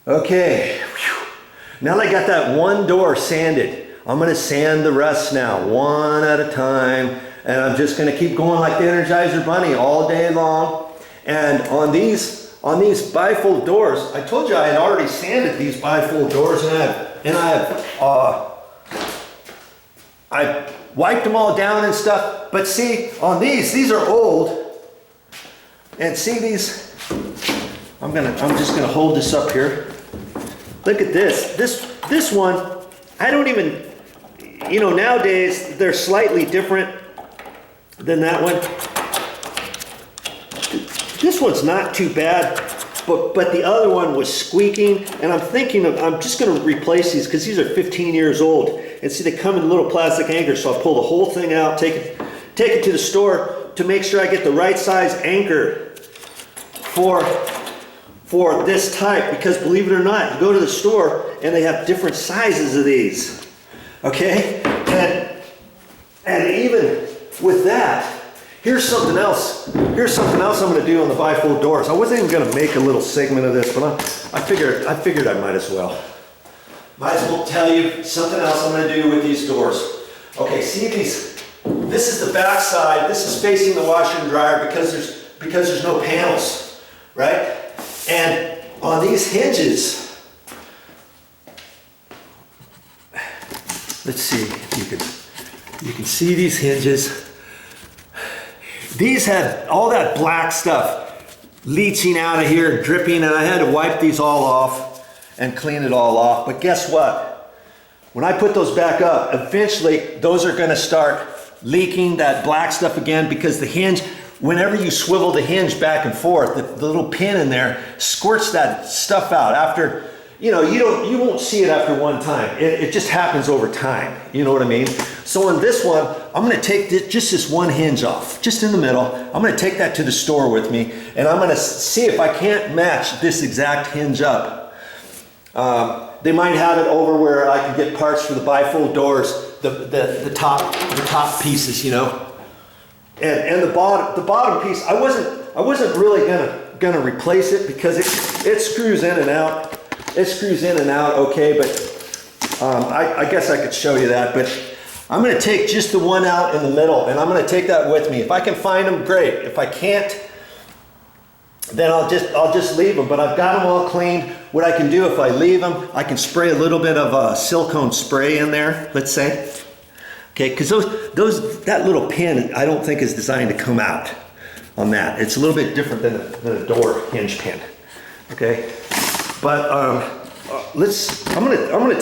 Okay, whew. Now that I got that one door sanded, I'm gonna sand the rest now, one at a time, and I'm just gonna keep going like the Energizer Bunny all day long. And on these bifold doors, I told you I had already sanded these bifold doors, and I wiped them all down and stuff. But see, on these are old, and see these. I'm just gonna hold this up here. Look at this. This one, I don't even, you know, nowadays they're slightly different than that one. This one's not too bad, but the other one was squeaking, and I'm thinking I'm just gonna replace these because these are 15 years old. And see, they come in little plastic anchors, so I'll pull the whole thing out, take it to the store to make sure I get the right size anchor for this type, because believe it or not, you go to the store and they have different sizes of these, okay? And even with that, here's something else I'm gonna do on the bifold doors. I wasn't even gonna make a little segment of this, but I figured I might as well. Might as well tell you something else I'm gonna do with these doors. Okay, see these, this is the back side, this is facing the washer and dryer because there's no panels, right? And on these hinges, let's see if you can see these hinges. These had all that black stuff leaching out of here, dripping, and I had to wipe these all off and clean it all off. But guess what? When I put those back up, eventually those are gonna start leaking that black stuff again, because the hinge, whenever you swivel the hinge back and forth, the little pin in there squirts that stuff out. After, you know, you won't see it after one time. It just happens over time. You know what I mean? So on this one, I'm gonna take just this one hinge off, just in the middle. I'm gonna take that to the store with me, and I'm gonna see if I can't match this exact hinge up. They might have it over where I can get parts for the bifold doors, the top pieces, you know. And the bottom piece, I wasn't really gonna replace it because it screws in and out. It screws in and out okay, but I guess I could show you that. But I'm gonna take just the one out in the middle, and I'm gonna take that with me. If I can find them, great. If I can't, then I'll just leave them. But I've got them all cleaned. What I can do if I leave them, I can spray a little bit of silicone spray in there, let's say. Okay, because that little pin, I don't think is designed to come out on that. It's a little bit different than a door hinge pin. Okay, but I'm gonna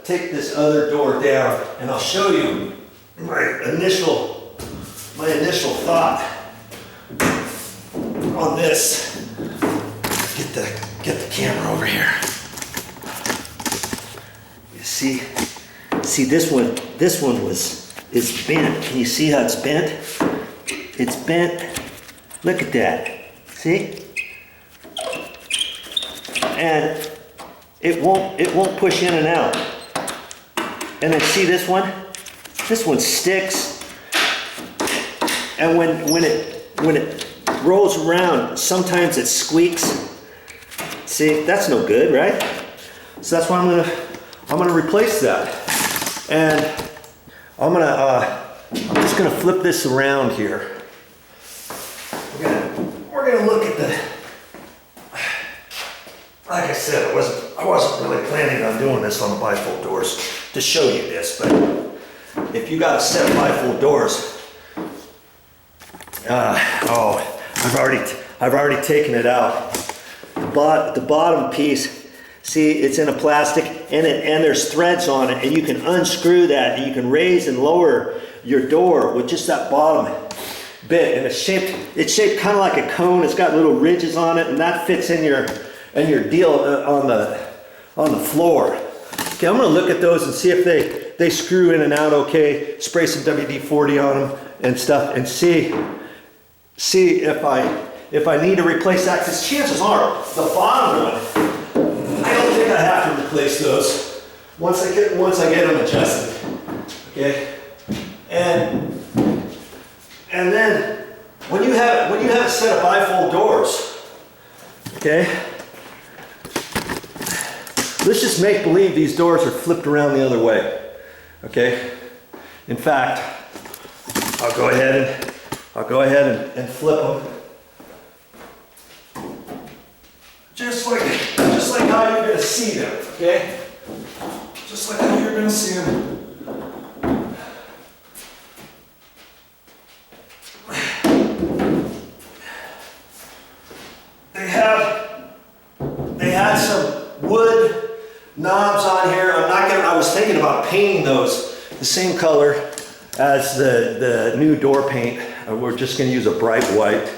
take this other door down, and I'll show you my initial thought on this. Get the camera over here. You see. See, this one is bent. Can you see how it's bent? It's bent. Look at that. See? And it won't push in and out. And then see this one? This one sticks. And when it rolls around, sometimes it squeaks. See, that's no good, right? So that's why I'm gonna replace that. And I'm just gonna flip this around here. We're gonna look at the, like I said, I wasn't really planning on doing this on the bifold doors to show you this, but if you got a set of bifold doors, I've already taken it out. But the bottom piece, see, it's in a plastic, and there's threads on it, and you can unscrew that, and you can raise and lower your door with just that bottom bit. And it's shaped kind of like a cone. It's got little ridges on it, and that fits in your deal on the floor. Okay, I'm gonna look at those and see if they screw in and out okay. Spray some WD-40 on them and stuff, and see if I need to replace that, because chances are the bottom one, I don't think I have to replace those once I get them adjusted. Okay, and then when you have a set of bifold doors, okay, let's just make believe these doors are flipped around the other way, okay? In fact, I'll go ahead and flip them. Just like how you're gonna see them, okay? Just like how you're gonna see them. They had some wood knobs on here. I was thinking about painting those the same color as the new door paint. We're just gonna use a bright white.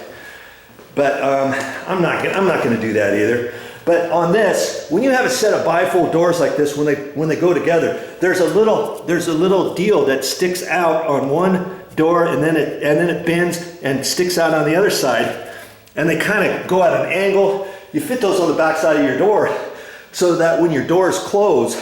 But I'm not gonna do that either. But on this, when you have a set of bifold doors like this, when they go together, there's a little deal that sticks out on one door, and then it bends and sticks out on the other side, and they kind of go at an angle. You fit those on the back side of your door, so that when your doors close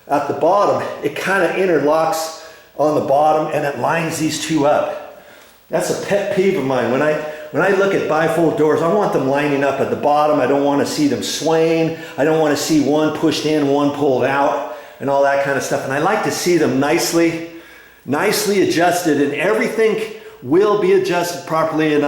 at the bottom, it kind of interlocks on the bottom, and it lines these two up. That's a pet peeve of mine. When I look at bifold doors, I want them lining up at the bottom. I don't want to see them swaying. I don't want to see one pushed in, one pulled out, and all that kind of stuff. And I like to see them nicely adjusted, and everything will be adjusted properly. And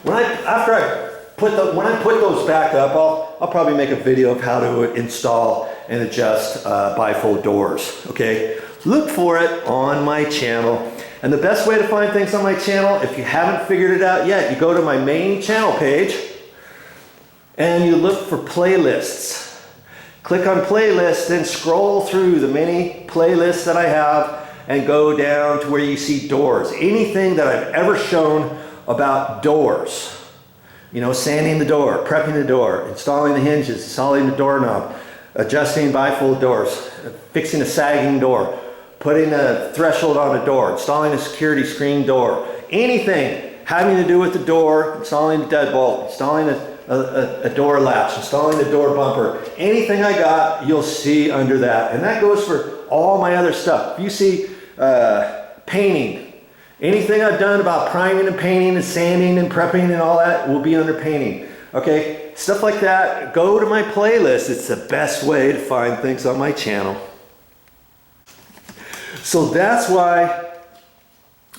when I put those back up, I'll probably make a video of how to install and adjust bifold doors. Okay, look for it on my channel. And the best way to find things on my channel, if you haven't figured it out yet, you go to my main channel page and you look for playlists. Click on playlists, then scroll through the many playlists that I have and go down to where you see doors. Anything that I've ever shown about doors. You know, sanding the door, prepping the door, installing the hinges, installing the doorknob, adjusting bifold doors, fixing a sagging door, putting a threshold on a door, installing a security screen door, anything having to do with the door, installing the deadbolt, installing a door latch, installing the door bumper, anything I got, you'll see under that. And that goes for all my other stuff. If you see painting, anything I've done about priming and painting and sanding and prepping and all that will be under painting. Okay, stuff like that, go to my playlist. It's the best way to find things on my channel. So that's why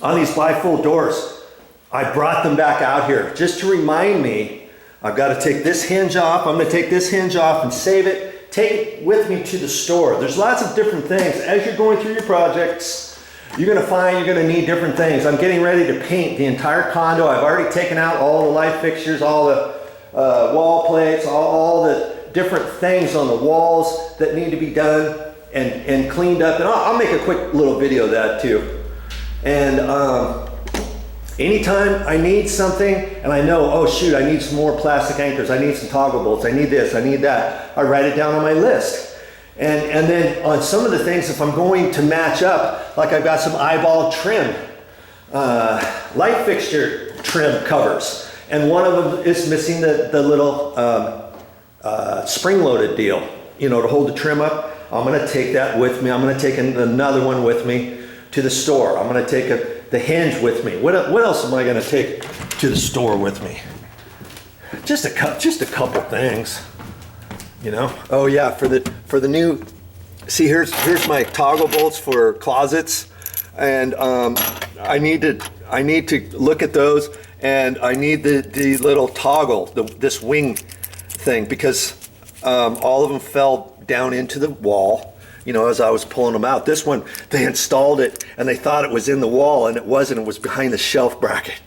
on these bifold doors, I brought them back out here just to remind me I've got to take this hinge off. I'm going to take this hinge off and save it, take it with me to the store. There's lots of different things. As you're going through your projects, you're going to find you're going to need different things. I'm getting ready to paint the entire condo. I've already taken out all the light fixtures, all the wall plates, all the different things on the walls that need to be done and cleaned up. And I'll make a quick little video of that too. And anytime I need something and I know, oh shoot, I need some more plastic anchors, I need some toggle bolts, I need this, I need that, I write it down on my list. And then on some of the things, if I'm going to match up, like I've got some eyeball trim, light fixture trim covers, and one of them is missing the little spring-loaded deal, you know, to hold the trim up. I'm going to take that with me. I'm going to take another one with me to the store. I'm going to take the hinge with me. What else am I going to take to the store with me? Just a couple things, you know. Oh yeah, for the new. See, here's my toggle bolts for closets, and I need to look at those, and I need the little toggle, this wing thing, because all of them fell down into the wall, you know, as I was pulling them out. This one, they installed it and they thought it was in the wall, and it wasn't. It was behind the shelf bracket.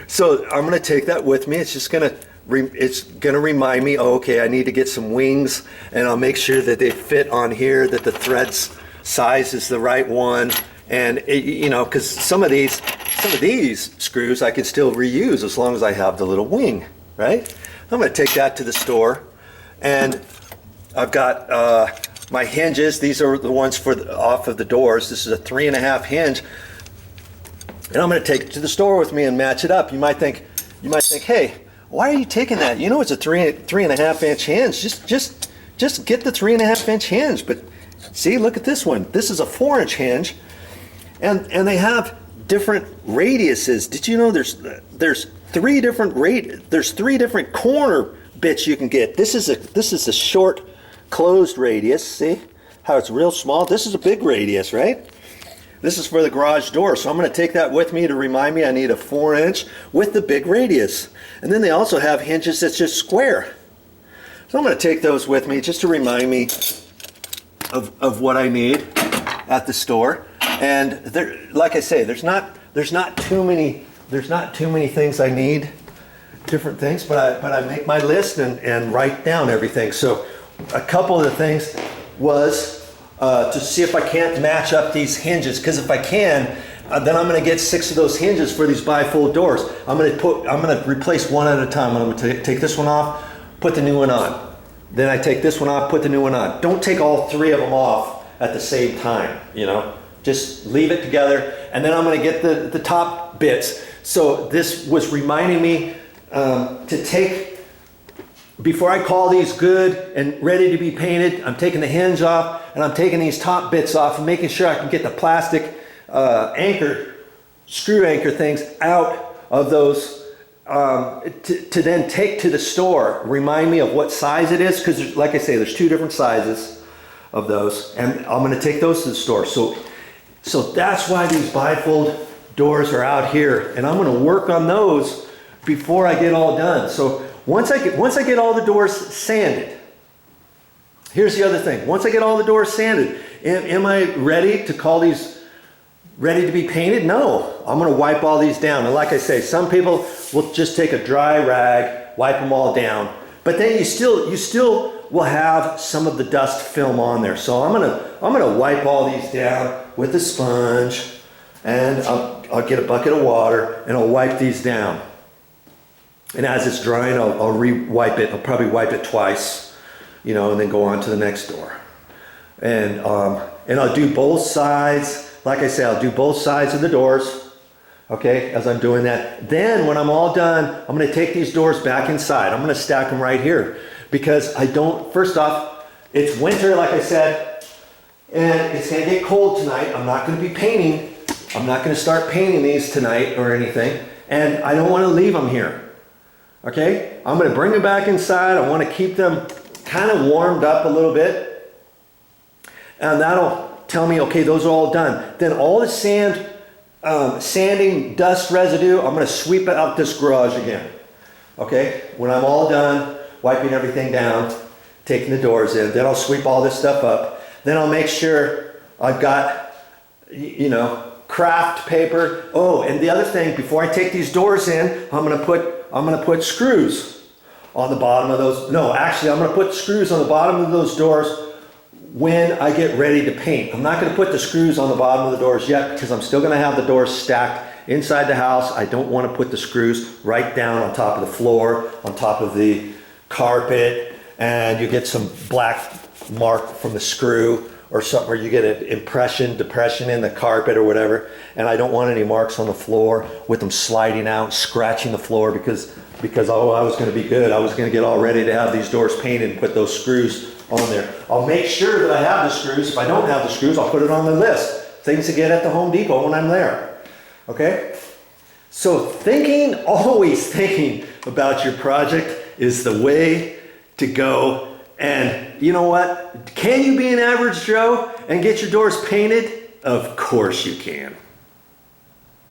So I'm going to take that with me. It's just going to remind me, oh, okay, I need to get some wings, and I'll make sure that they fit on here, that the threads size is the right one. And you know, because some of these screws I can still reuse as long as I have the little wing, right? I'm going to take that to the store, and I've got my hinges. These are the ones for off of the doors. This is a 3.5 hinge, and I'm going to take it to the store with me and match it up. You might think, hey, why are you taking that? You know, it's a 3.5 inch hinge. Just get the 3.5 inch hinge. But see, look at this one. This is a 4 inch hinge, and they have different radiuses. Did you know there's three different corner bits you can get? This is a short closed radius. See how it's real small? This is a big radius, right? This is for the garage door, so I'm going to take that with me to remind me I need a 4-inch with the big radius. And then they also have hinges that's just square. So I'm going to take those with me just to remind me of what I need at the store. And there, like I say, there's not too many things I need, different things, but I make my list and write down everything. So a couple of the things was to see if I can't match up these hinges, because if I can, then I'm going to get 6 of those hinges for these bifold doors. I'm going to replace one at a time. I'm going to take this one off, put the new one on. Then I take this one off, put the new one on. Don't take all 3 of them off at the same time, you know. Just leave it together, and then I'm going to get the top bits. So this was reminding me to take, before I call these good and ready to be painted, I'm taking the hinge off and I'm taking these top bits off and making sure I can get the plastic screw anchor things out of those to then take to the store. Remind me of what size it is, because like I say, there's 2 different sizes of those, and I'm going to take those to the store. So that's why these bifold doors are out here, and I'm going to work on those before I get all done. So once I get all the doors sanded, here's the other thing. Once I get all the doors sanded, am I ready to call these ready to be painted? No, I'm going to wipe all these down. And like I say, some people will just take a dry rag, wipe them all down, but then you still will have some of the dust film on there. So I'm gonna wipe all these down with a sponge, and I'll get a bucket of water and I'll wipe these down. And as it's drying, I'll re-wipe it. I'll probably wipe it twice, you know, and then go on to the next door. And I'll do both sides. Like I say, I'll do both sides of the doors, okay, as I'm doing that. Then when I'm all done, I'm going to take these doors back inside. I'm going to stack them right here, because first off, it's winter, like I said, and it's going to get cold tonight. I'm not going to be painting. I'm not going to start painting these tonight or anything, and I don't want to leave them here. Okay, I'm going to bring them back inside. I want to keep them kind of warmed up a little bit, and that'll tell me, okay, those are all done. Then all the sanding dust residue, I'm going to sweep it out this garage again. Okay, when I'm all done wiping everything down, taking the doors in, then I'll sweep all this stuff up. Then I'll make sure I've got, you know, craft paper. Oh, and the other thing, before I take these doors in, I'm gonna put screws on the bottom of those. No, actually, I'm gonna put screws on the bottom of those doors when I get ready to paint. I'm not gonna put the screws on the bottom of the doors yet, because I'm still gonna have the doors stacked inside the house. I don't want to put the screws right down on top of the floor, on top of the carpet, and you get some black mark from the screw or something, or you get an depression in the carpet or whatever. And I don't want any marks on the floor with them sliding out, scratching the floor, because oh, I was going to be good. I was going to get all ready to have these doors painted and put those screws on there. I'll make sure that I have the screws. If I don't have the screws, I'll put it on the list. Things to get at the Home Depot when I'm there. Okay? So always thinking about your project is the way to go. And you know what? Can you be an average Joe and get your doors painted? Of course you can.